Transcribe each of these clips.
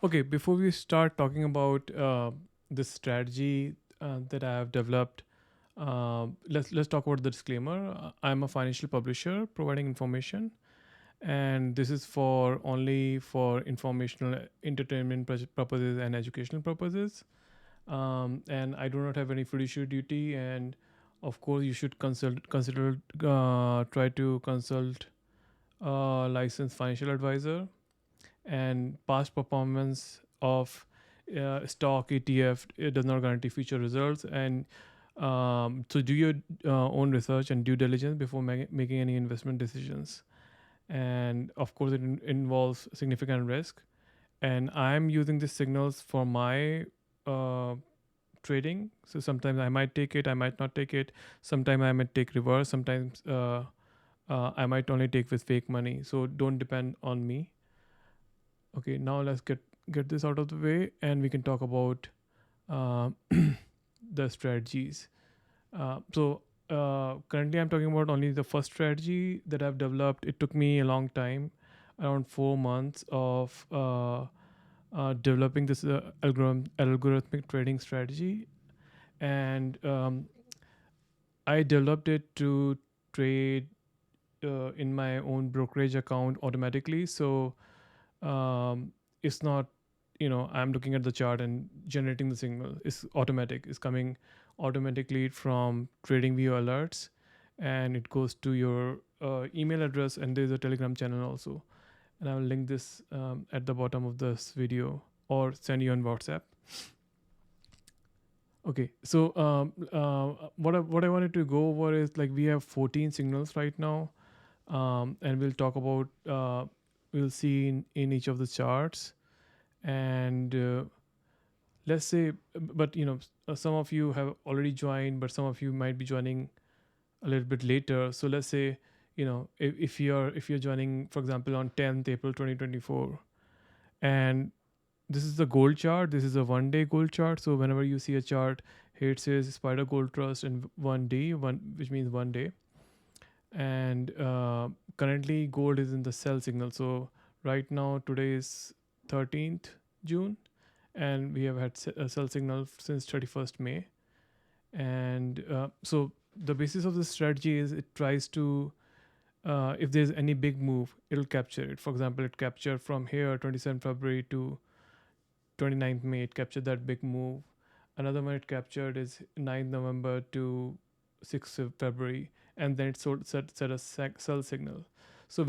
Okay, before we start talking about this strategy that I have developed, let's talk about the disclaimer. I'm a financial publisher providing information, and this is for only for informational, entertainment purposes and educational purposes. And I do not have any fiduciary duty. And of course, you should consider try to consult a licensed financial advisor, and past performance of stock ETF, it does not guarantee future results. And so do your own research and due diligence before making any investment decisions. And of course, it involves significant risk. And I'm using these signals for my uh, trading. So sometimes I might take it, I might not take it. Sometimes I might take reverse. Sometimes I might only take with fake money. So don't depend on me. Okay, now let's get this out of the way, and we can talk about uh, the strategies. Currently, I'm talking about only the first strategy that I've developed. It took me a long time, around 4 months of developing this algorithmic trading strategy, and I developed it to trade in my own brokerage account automatically. So it's not, I'm looking at the chart and generating the signal. It's automatic. It's coming automatically from trading view alerts, and it goes to your email address, and there's a Telegram channel also. And I will link this at the bottom of this video, or send you on WhatsApp. Okay, so what I wanted to go over is, like, we have 14 signals right now, and we'll talk about we'll see in each of the charts. And let's say, but some of you have already joined, but some of you might be joining a little bit later. So let's say, if you're joining, for example, on 10th April 2024, and this is the gold chart. This is a 1 day gold chart. So whenever you see a chart, here it says Spider Gold Trust and 1D, which means 1 day. And currently gold is in the sell signal. So right now, today is 13th June, and we have had a sell signal since 31st May. And so the basis of the strategy is, it tries to, if there's any big move, it'll capture it. For example, it captured from here 27th February to 29th May. It captured that big move. Another one it captured is 9th November to 6th of February, and then it set a sell signal. So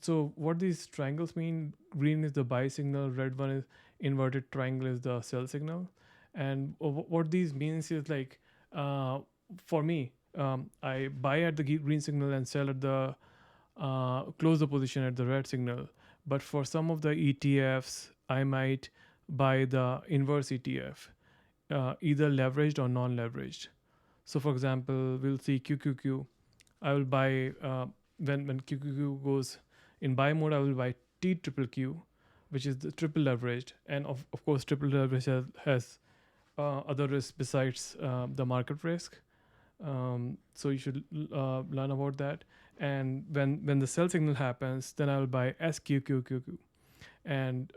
so what these triangles mean: green is the buy signal, red one is inverted triangle is the sell signal. And what these means is, like, uh, for me, I buy at the green signal and sell at the close the position at the red signal. But for some of the ETFs, I might buy the inverse ETF, either leveraged or non-leveraged. So, for example, we'll see QQQ. I will buy when QQQ goes in buy mode. I will buy TQQ, which is the triple leveraged, and of course, triple leverage has other risks besides the market risk. So you should learn about that. And when the sell signal happens, then I will buy SQQQ, and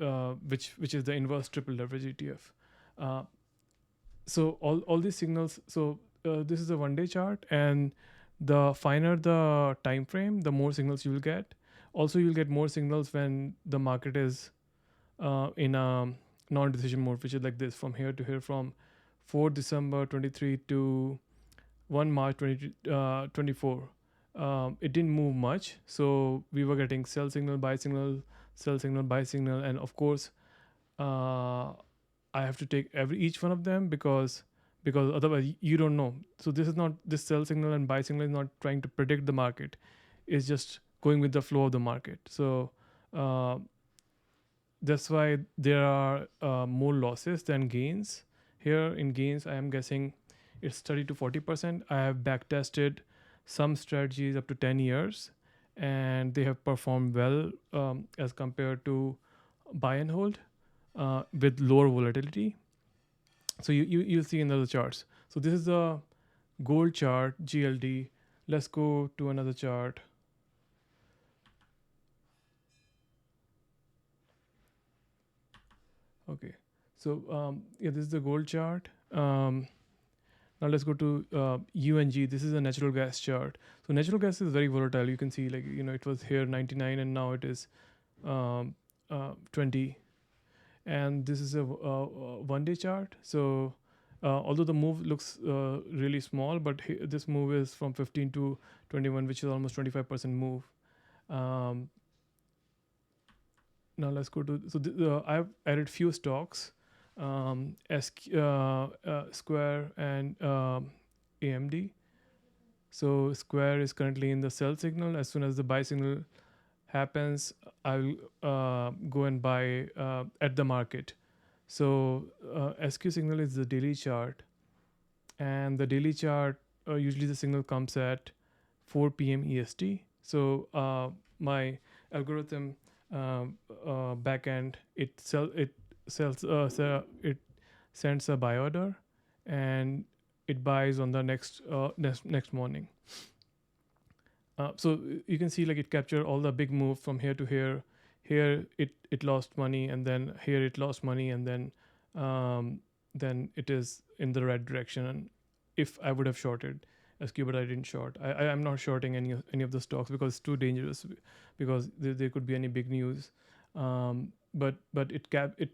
which is the inverse triple leverage ETF. Uh, so all these signals. So this is a 1 day chart, and the finer the time frame, the more signals you will get. Also, you'll get more signals when the market is in a non-decision mode, which is like this, from here to here, from 4 December 23 to 1 March 2024. It didn't move much, so we were getting sell signal, buy signal, sell signal, buy signal. And of course, uh, I have to take each one of them, because otherwise you don't know. So this sell signal and buy signal is not trying to predict the market. It's just going with the flow of the market. So uh, that's why there are more losses than gains. Here in gains, I am guessing it's 30 to 40%. I have back tested some strategies up to 10 years, and they have performed well, as compared to buy and hold with lower volatility. So you'll see in other charts. So this is the gold chart, GLD. Let's go to another chart. Okay, so yeah, this is the gold chart. Now let's go to UNG. This is a natural gas chart. So natural gas is very volatile. You can see, like, it was here 99 and now it is 20. And this is a one-day chart. So although the move looks really small, but this move is from 15 to 21, which is almost 25% move. Now let's go to, so I've added few stocks, Square and AMD. So Square is currently in the sell signal. As soon as the buy signal happens, I'll go and buy at the market. So SQ signal is the daily chart, and the daily chart, usually the signal comes at 4 p.m. EST. So my algorithm backend, it sends a buy order, and it buys on the next morning. So you can see, like, it captured all the big move from here to here. Here it lost money, and then here it lost money, and then it is in the right direction. And if I would have shorted SQ, but I didn't short. I'm not shorting any of the stocks because it's too dangerous, because there could be any big news. But it cap it.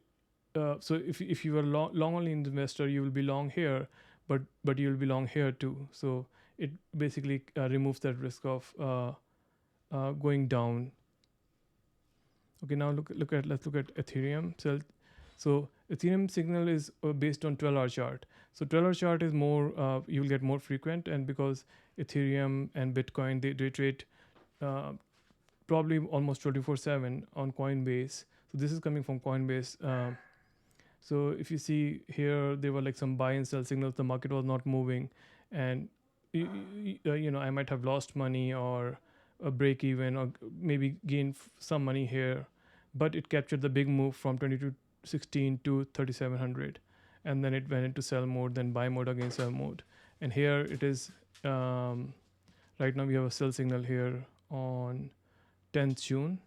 So if you are long only investor, you will be long here, but you will be long here too. So it basically removes that risk of going down. Okay, now let's look at Ethereum. So Ethereum signal is based on 12-hour chart. So 12-hour chart is more, you will get more frequent, and because Ethereum and Bitcoin, they trade probably almost 24/7 on Coinbase. So this is coming from Coinbase. So if you see here, there were like some buy and sell signals. The market was not moving, and I might have lost money or a break even, or maybe gain some money here, but it captured the big move from 2216 to 3700, and then it went into sell mode, then buy mode, again sell mode. And here it is, right now we have a sell signal here on 10th June.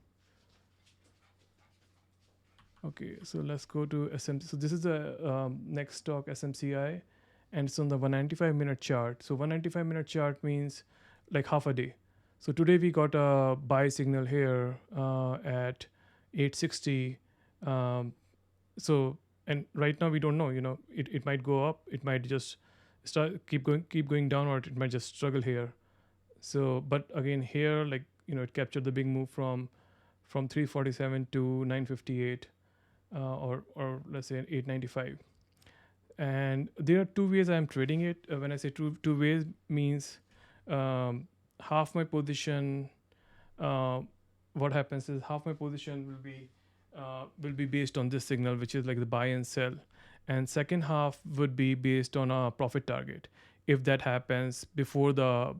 Okay, so let's go to SMCI. So this is the next stock, SMCI, and it's on the 195-minute chart. So 195-minute chart means like half a day. So today we got a buy signal here at 860. And right now we don't know. It might go up. It might just keep going down, or it might just struggle here. So, but again here, like, it captured the big move from 347 to 958, or let's say 895. And there are two ways I'm trading it. When I say two ways, means half my position. What happens is half my position will be based on this signal, which is like the buy and sell, and second half would be based on a profit target if that happens before the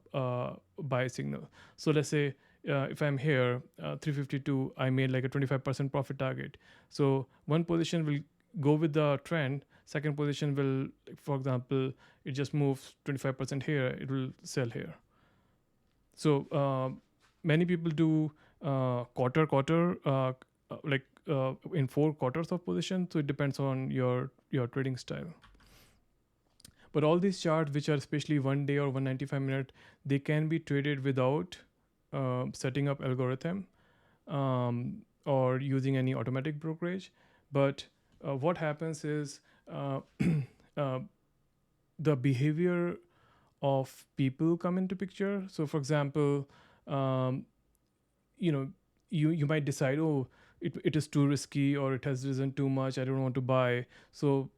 buy signal. So let's say if I'm here 352, I made like a 25% profit target. So one position will go with the trend. Second position will, for example, it just moves 25% here, it will sell here. So many people do quarter, like in 4 quarters of position. So it depends on your trading style. But all these charts, which are especially 1 day or 195-minute, they can be traded without setting up algorithm or using any automatic brokerage. But what happens is the behavior of people come into picture. So for example, you might decide, oh, it is too risky, or it has risen too much, I don't want to buy. So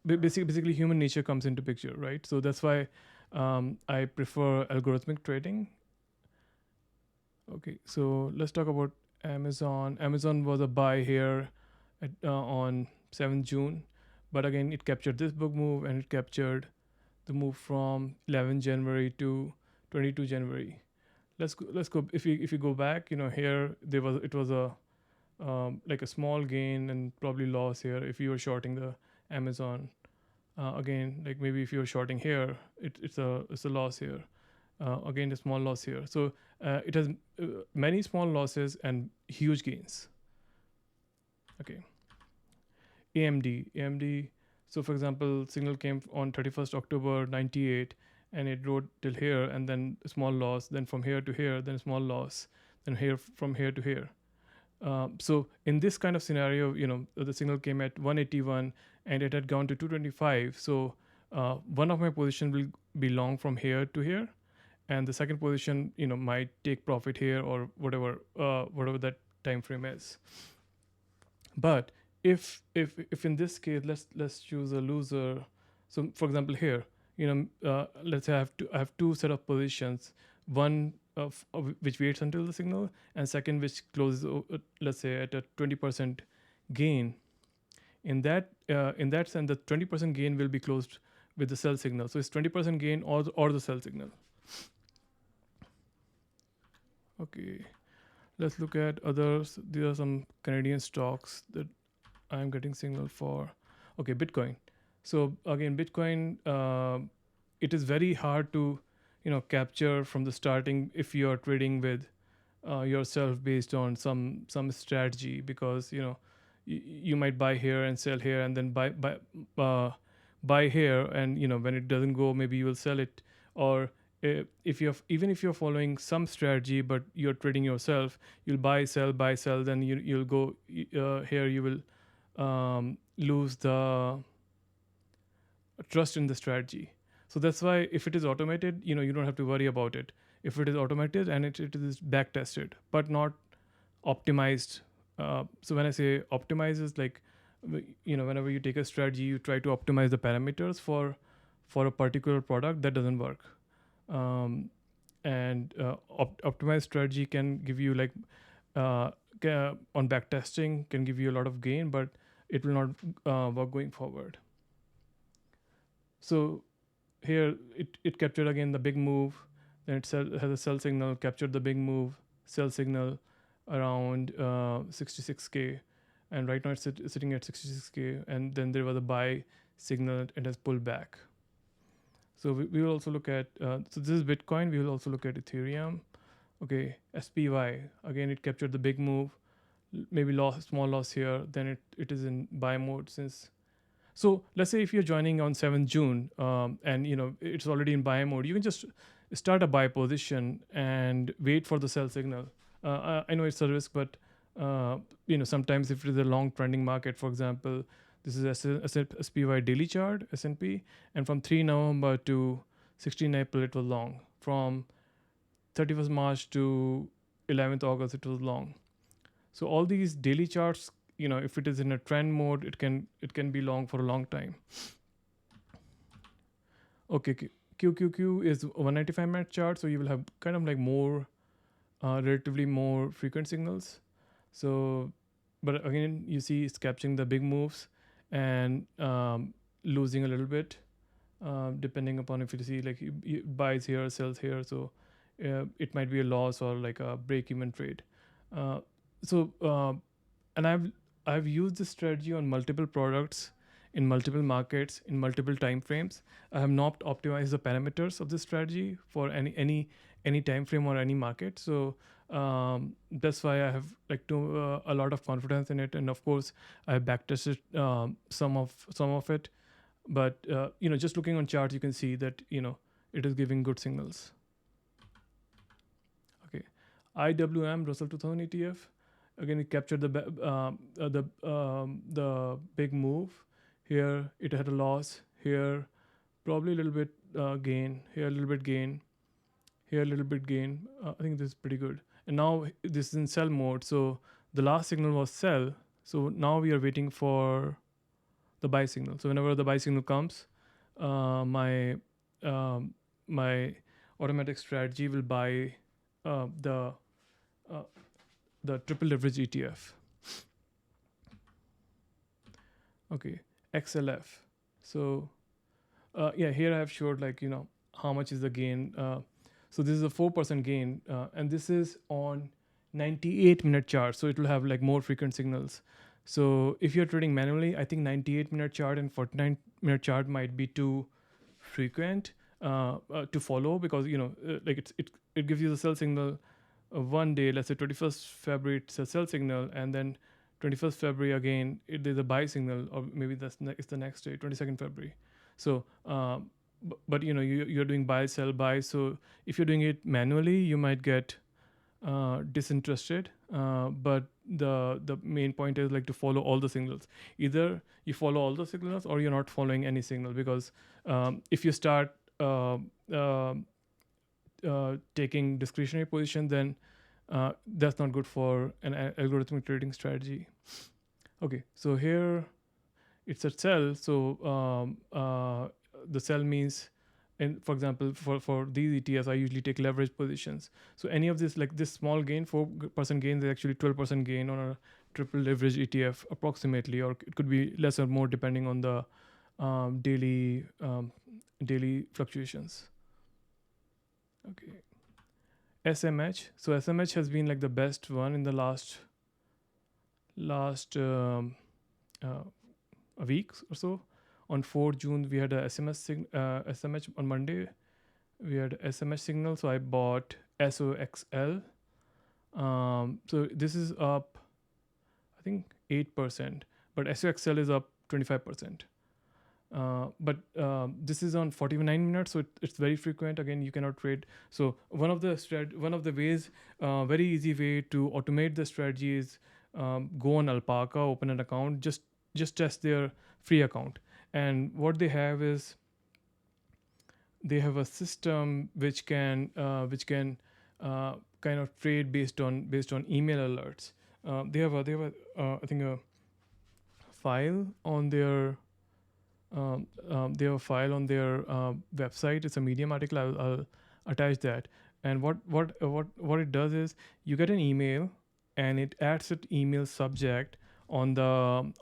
basically human nature comes into picture, right? So that's why I prefer algorithmic trading. Okay, so let's talk about Amazon. Amazon was a buy here on 7th June, but again it captured this book move, and it captured the move from 11 January to 22 January. Let's go. If you go back, here it was a like a small gain and probably loss here if you were shorting the Amazon. Again, like maybe if you're shorting here, it's a loss here. Again, a small loss here. So it has many small losses and huge gains. Okay, AMD. So for example, signal came on 31st October 98, and it rode till here, and then a small loss, then from here to here, then a small loss, then here from here to here. So in this kind of scenario, the signal came at 181 and it had gone to 225. So one of my position will be long from here to here, and the second position, might take profit here or whatever that time frame is. But if in this case, let's choose a loser. So for example, here, let's say I have two set of positions, one of which waits until the signal, and second which closes, let's say at a 20% gain. In that sense, the 20% gain will be closed with the sell signal. So it's 20% gain or the sell signal. Okay, let's look at others. These are some Canadian stocks that I'm getting signal for. Okay, Bitcoin. So again, Bitcoin, it is very hard to capture from the starting if you are trading with yourself based on some strategy, because you might buy here and sell here and then buy here, and when it doesn't go, maybe you will sell it. Or even if you're following some strategy but you're trading yourself, you'll buy sell, then you'll go here, you will lose the trust in the strategy. So that's why if it is automated, you don't have to worry about it. If it is automated and it is back tested but not optimized. So when I say optimize, is like, whenever you take a strategy, you try to optimize the parameters for a particular product, that doesn't work. And optimized strategy can give you like on back testing can give you a lot of gain, but it will not work going forward. So here it captured again the big move, then it has a sell signal, captured the big move, sell signal around 66k, and right now it's sitting at 66k, and then there was a buy signal and has pulled back. So we will also look at so this is Bitcoin. We will also look at Ethereum. Okay, SPY, again it captured the big move, maybe small loss here, then it is in buy mode since. So let's say if you're joining on 7th June and it's already in buy mode, you can just start a buy position and wait for the sell signal. I know it's a risk, but sometimes if it is a long trending market, for example, this is SPY daily chart, S&P, and from 3 November to 16 April it was long. From 31st March to 11th August it was long. So all these daily charts, if it is in a trend mode, it can be long for a long time. Okay, QQQ is 195-minute chart, so you will have kind of like more relatively more frequent signals. So but again, you see it's capturing the big moves and losing a little bit depending upon if you see like you buys here, sells here. So it might be a loss or like a break-even trade. And I've used this strategy on multiple products in multiple markets in multiple time frames. I have not optimized the parameters of this strategy for any time frame or any market. So that's why I have a lot of confidence in it, and of course I have backtested some of it. But just looking on charts, you can see that it is giving good signals. Okay, IWM Russell 2000 ETF. Again, it captured the big move. Here it had a loss. Here probably a little bit gain. Here a little bit gain. Here a little bit gain. I think this is pretty good. And now this is in sell mode. So the last signal was sell. So now we are waiting for the buy signal. So whenever the buy signal comes, my automatic strategy will buy the triple leverage ETF. Okay, XLF. So here I have showed how much is the gain. So this is a 4% gain, and this is on 98-minute chart. So it will have more frequent signals. So if you're trading manually, I think 98-minute chart and 49-minute chart might be too frequent to follow, because it gives you the sell signal one day. Let's say 21st February it's a sell signal, and then 21st February again, there's a buy signal, or maybe it's the next day, 22nd February. So, but you're doing buy, sell, buy. So if you're doing it manually, you might get disinterested. But the main point is like to follow all the signals. Either you follow all the signals or you're not following any signal, because if you start taking discretionary position, then that's not good for an algorithmic trading strategy. Okay, so here it's a sell. So the sell means, and for example, for these ETFs, I usually take leverage positions. So any of this, like this small gain, 4% gain, is actually 12% gain on a triple leverage ETF approximately, or it could be less or more depending on the daily fluctuations. Okay, SMH. So SMH has been like the best one in the last a week or so. On 4 June, we had a SMH on Monday. We had SMH signal, so I bought SOXL. So this is up, I think 8%, but SOXL is up 25%. But this is on 49 minutes, so it's very frequent. Again, you cannot trade. So one of the ways, very easy way to automate the strategy is go on Alpaca, open an account, just test their free account. And what they have is they have a system which can kind of trade based on email alerts. They have a I think a file on their they have a file on their website. It's a Medium article. I'll attach that. And what it does is you get an email, and it adds an email subject on the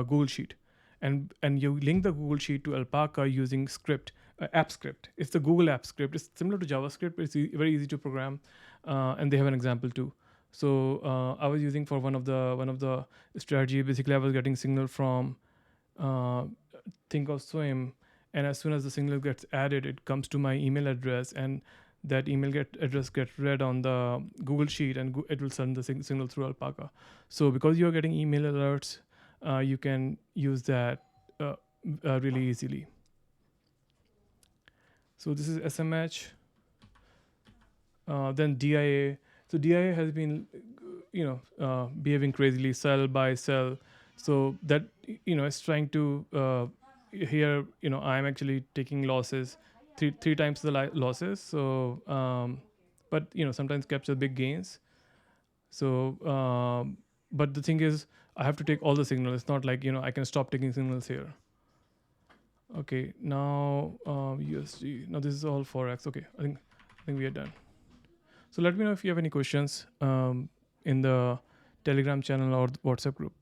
Google Sheet, and you link the Google Sheet to Alpaca using script, app script. It's the Google app script. It's similar to JavaScript, but it's very easy to program, and they have an example too. So I was using for one of the strategy. Basically, I was getting signal from think of Swim, and as soon as the signal gets added, it comes to my email address, and that address gets read on the Google Sheet, and it will send the signal through Alpaca. So because you're getting email alerts, you can use that really easily. So this is SMH. Then DIA. So DIA has been, behaving crazily, sell, buy, sell. So that, it's trying to, here, I'm actually taking losses, three times the losses. So, but, sometimes capture big gains. So, but the thing is, I have to take all the signals. It's not like, I can stop taking signals here. Okay, now USD. Now this is all Forex. Okay, I think we are done. So let me know if you have any questions in the Telegram channel or WhatsApp group.